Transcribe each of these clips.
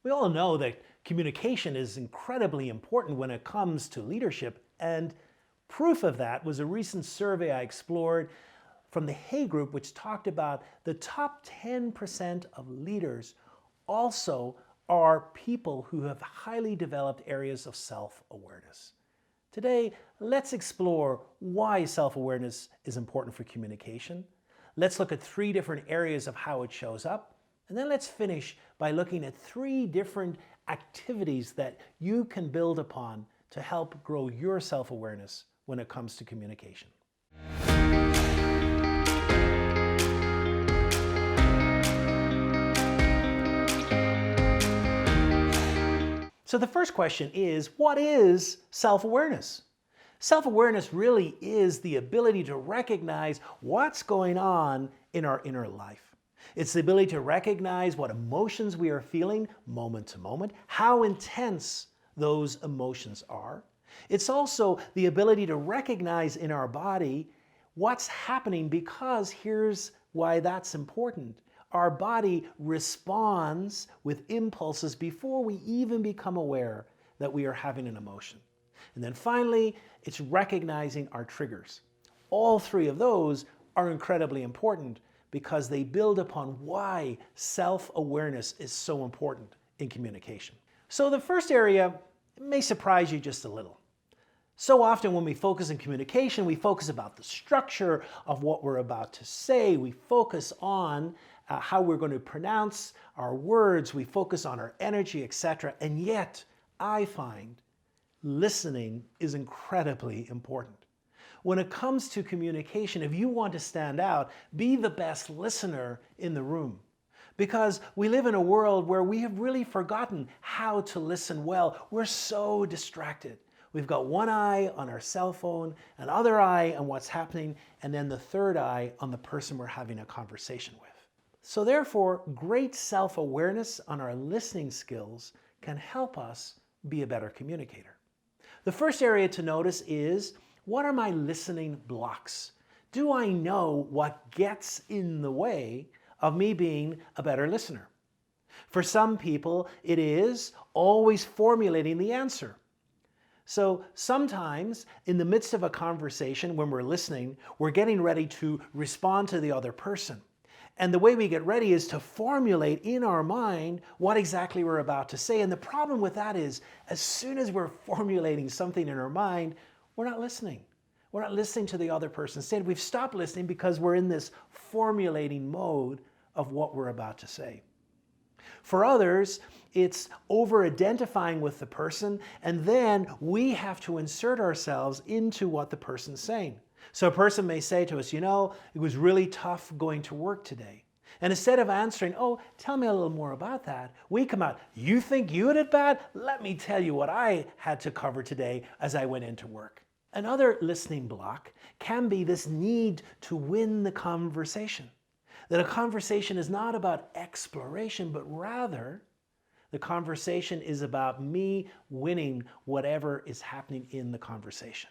We all know that communication is incredibly important when it comes to leadership, and proof of that was a recent survey I explored from the Hay Group, which talked about the top 10% of leaders also are people who have highly developed areas of self-awareness. Today, let's explore why self-awareness is important for communication. Let's look at 3 different areas of how it shows up. And then let's finish by looking at 3 different activities that you can build upon to help grow your self-awareness when it comes to communication. So the first question is, what is self-awareness? Self-awareness really is the ability to recognize what's going on in our inner life. It's the ability to recognize what emotions we are feeling moment to moment, how intense those emotions are. It's also the ability to recognize in our body what's happening, because here's why that's important. Our body responds with impulses before we even become aware that we are having an emotion. And then finally, it's recognizing our triggers. All 3 of those are incredibly important because they build upon why self-awareness is so important in communication. So the first area may surprise you just a little. So often when we focus on communication, we focus about the structure of what we're about to say. We focus on how we're going to pronounce our words. We focus on our energy, etc. And yet, I find listening is incredibly important. When it comes to communication, if you want to stand out, be the best listener in the room. Because we live in a world where we have really forgotten how to listen well. We're so distracted. We've got one eye on our cell phone, another eye on what's happening, and then the third eye on the person we're having a conversation with. So therefore, great self-awareness on our listening skills can help us be a better communicator. The first area to notice is, what are my listening blocks? Do I know what gets in the way of me being a better listener? For some people, it is always formulating the answer. So sometimes in the midst of a conversation, when we're listening, we're getting ready to respond to the other person. And the way we get ready is to formulate in our mind what exactly we're about to say. And the problem with that is, as soon as we're formulating something in our mind, we're not listening. We're not listening to the other person. Instead, we've stopped listening because we're in this formulating mode of what we're about to say. For others, it's over-identifying with the person, and then we have to insert ourselves into what the person's saying. So a person may say to us, you know, it was really tough going to work today. And instead of answering, oh, tell me a little more about that, we come out, you think you had it bad? Let me tell you what I had to cover today as I went into work. Another listening block can be this need to win the conversation. That a conversation is not about exploration, but rather the conversation is about me winning whatever is happening in the conversation.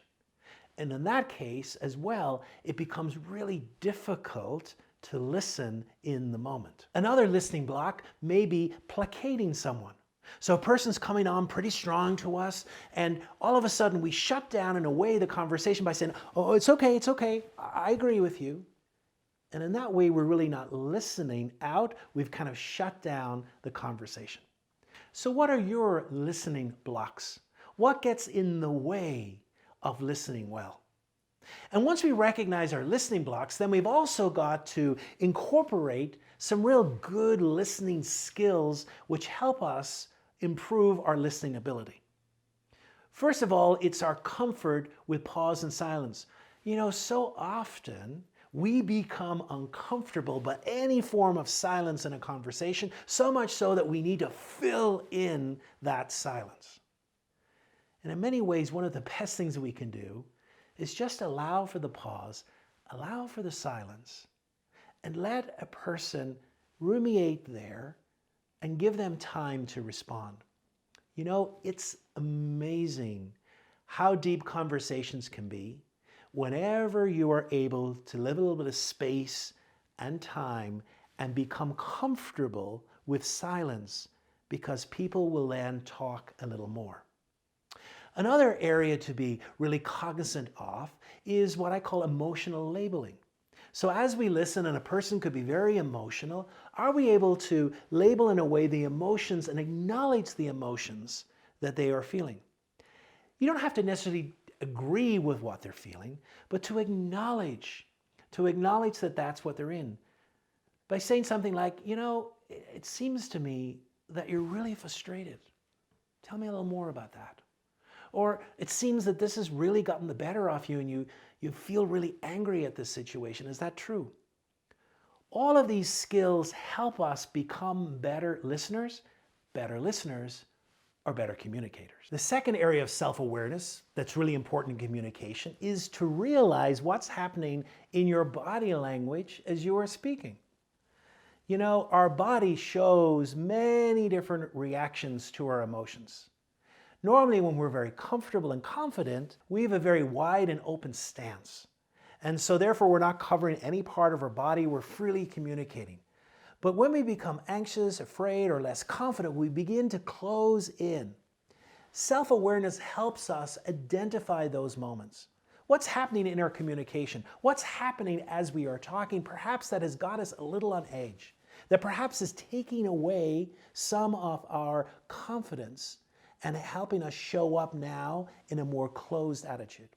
And in that case as well, it becomes really difficult to listen in the moment. Another listening block may be placating someone. So a person's coming on pretty strong to us, and all of a sudden we shut down and away the conversation by saying, oh, it's okay, I agree with you. And in that way, we're really not listening out. We've kind of shut down the conversation. So what are your listening blocks? What gets in the way of listening well? And once we recognize our listening blocks, then we've also got to incorporate some real good listening skills which help us improve our listening ability. First of all, it's our comfort with pause and silence. You know, so often we become uncomfortable by any form of silence in a conversation, so much so that we need to fill in that silence. And in many ways, one of the best things we can do is just allow for the pause, allow for the silence, and let a person ruminate there and give them time to respond. You know, it's amazing how deep conversations can be whenever you are able to live a little bit of space and time and become comfortable with silence because people will then talk a little more. Another area to be really cognizant of is what I call emotional labeling. So as we listen, and a person could be very emotional, are we able to label in a way the emotions and acknowledge the emotions that they are feeling? You don't have to necessarily agree with what they're feeling, but to acknowledge that that's what they're in. By saying something like, it seems to me that you're really frustrated. Tell me a little more about that. Or it seems that this has really gotten the better of you and you feel really angry at this situation. Is that true? All of these skills help us become better listeners are better communicators. The second area of self-awareness that's really important in communication is to realize what's happening in your body language as you are speaking. Our body shows many different reactions to our emotions. Normally, when we're very comfortable and confident, we have a very wide and open stance. And so therefore, we're not covering any part of our body, we're freely communicating. But when we become anxious, afraid, or less confident, we begin to close in. Self-awareness helps us identify those moments. What's happening in our communication? What's happening as we are talking? Perhaps that has got us a little on edge. That perhaps is taking away some of our confidence and helping us show up now in a more closed attitude.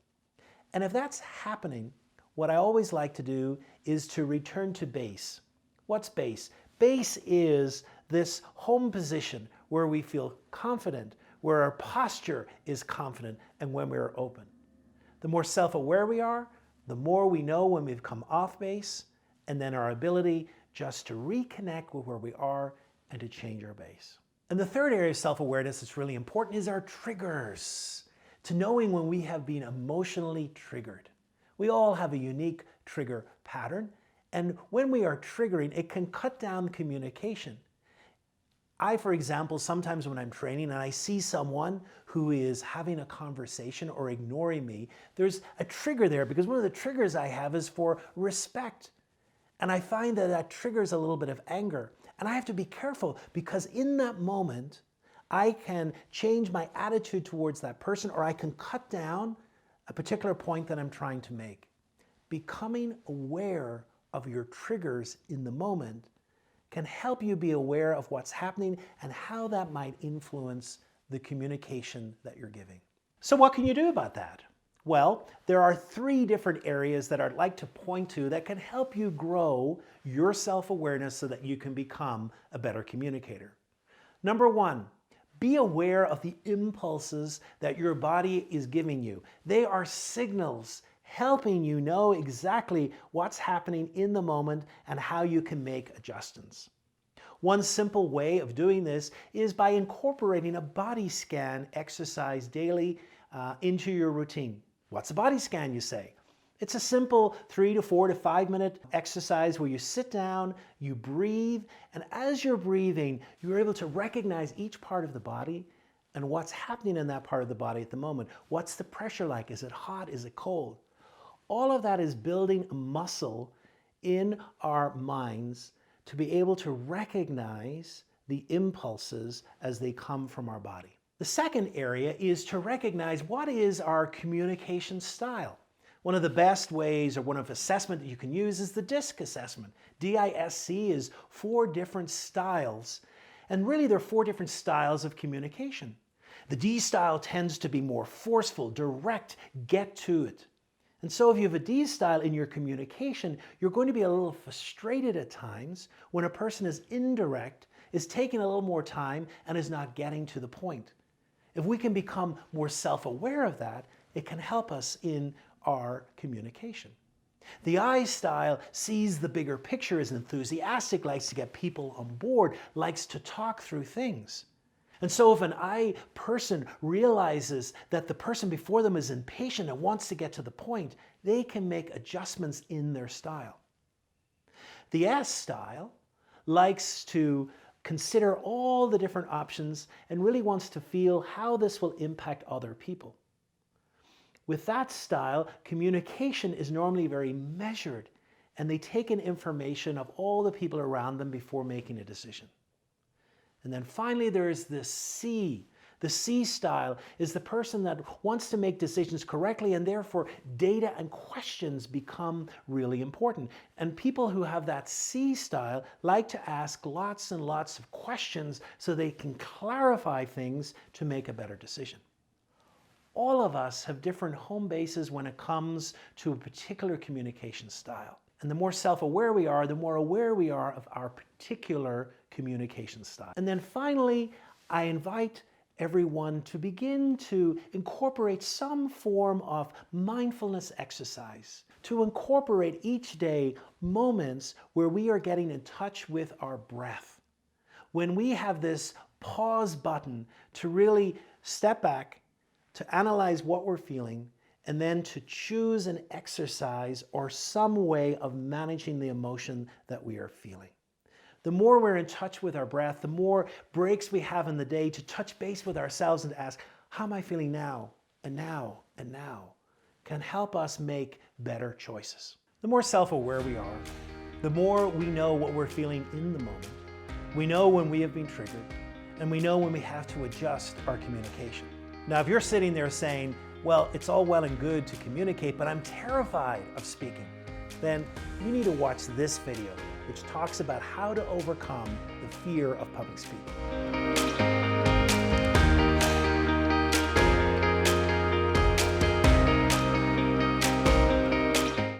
And if that's happening, what I always like to do is to return to base. What's base? Base is this home position where we feel confident, where our posture is confident, and when we're open. The more self-aware we are, the more we know when we've come off base, and then our ability just to reconnect with where we are and to change our base. And the third area of self-awareness that's really important is our triggers, to knowing when we have been emotionally triggered. We all have a unique trigger pattern, and when we are triggering, it can cut down communication. I, for example, sometimes when I'm training and I see someone who is having a conversation or ignoring me, there's a trigger there because one of the triggers I have is for respect. And I find that that triggers a little bit of anger. And I have to be careful because in that moment, I can change my attitude towards that person or I can cut down a particular point that I'm trying to make. Becoming aware of your triggers in the moment can help you be aware of what's happening and how that might influence the communication that you're giving. So what can you do about that? Well, there are 3 different areas that I'd like to point to that can help you grow your self-awareness so that you can become a better communicator. Number 1, be aware of the impulses that your body is giving you. They are signals helping you know exactly what's happening in the moment and how you can make adjustments. One simple way of doing this is by incorporating a body scan exercise daily into your routine. What's a body scan, you say? It's a simple 3 to 4 to 5 minute exercise where you sit down, you breathe, and as you're breathing, you're able to recognize each part of the body and what's happening in that part of the body at the moment. What's the pressure like? Is it hot? Is it cold? All of that is building a muscle in our minds to be able to recognize the impulses as they come from our body. The second area is to recognize what is our communication style. One of the best ways or one of assessment that you can use is the DISC assessment. DISC is 4 different styles, and really there are 4 different styles of communication. The D style tends to be more forceful, direct, get to it. And so if you have a D style in your communication, you're going to be a little frustrated at times when a person is indirect, is taking a little more time, and is not getting to the point. If we can become more self-aware of that, it can help us in our communication. The I style sees the bigger picture, is enthusiastic, likes to get people on board, likes to talk through things. And so if an I person realizes that the person before them is impatient and wants to get to the point, they can make adjustments in their style. The S style likes to consider all the different options and really wants to feel how this will impact other people. With that style, communication is normally very measured, and they take in information of all the people around them before making a decision. And then finally, there is the C. The C style is the person that wants to make decisions correctly, and therefore data and questions become really important. And people who have that C style like to ask lots and lots of questions so they can clarify things to make a better decision. All of us have different home bases when it comes to a particular communication style. And the more self-aware we are, the more aware we are of our particular communication style. And then finally, I invite everyone to begin to incorporate some form of mindfulness exercise, to incorporate each day moments where we are getting in touch with our breath. When we have this pause button to really step back, to analyze what we're feeling, and then to choose an exercise or some way of managing the emotion that we are feeling. The more we're in touch with our breath, the more breaks we have in the day to touch base with ourselves and to ask, how am I feeling now, and now, and now, can help us make better choices. The more self-aware we are, the more we know what we're feeling in the moment. We know when we have been triggered, and we know when we have to adjust our communication. Now, if you're sitting there saying, well, it's all well and good to communicate, but I'm terrified of speaking, then you need to watch this video, which talks about how to overcome the fear of public speaking.